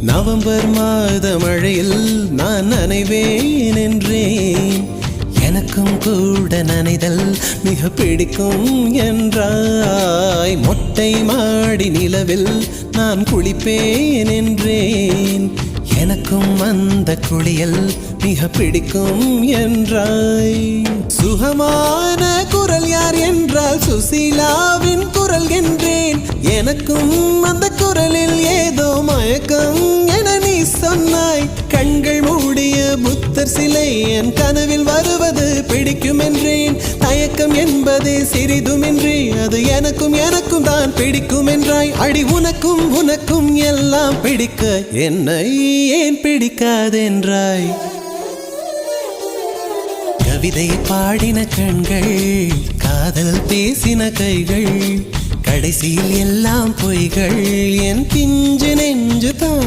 November மாத மழையில் நான் நனைவேன் என்றேன். எனக்கும் கூட நனைதல் மிக பிடிக்கும் என்றாய். மொட்டை மாடி நிலவில் நான் குளிப்பேன் என்றேன். எனக்கும் அந்த குளியல் மிக பிடிக்கும் என்றாய். சுகமான குரல் யார் என்றால் சுசீலாவின் குரல் என்றேன். எனக்கும் அந்த குரலில் ஏதோ மயக்கம் என நீ சொன்னாய். கண்கள் மூடிய புத்தர் சிலை என் கனவில் வருவது பிடிக்கும் என்றேன். தயக்கம் என்பது சிறிதுமின்றி அது எனக்கும் எனக்கும் தான் பிடிக்கும் என்றாய். அடி உனக்கும் உனக்கும் எல்லாம் பிடிக்க என்னை ஏன் பிடிக்காதென்றாய். கவிதை பாடின கண்கள், காதல் பேசின கைகள், கடைசியில் எல்லாம் பொய்கள். என் பிஞ்சு நெஞ்சு தான்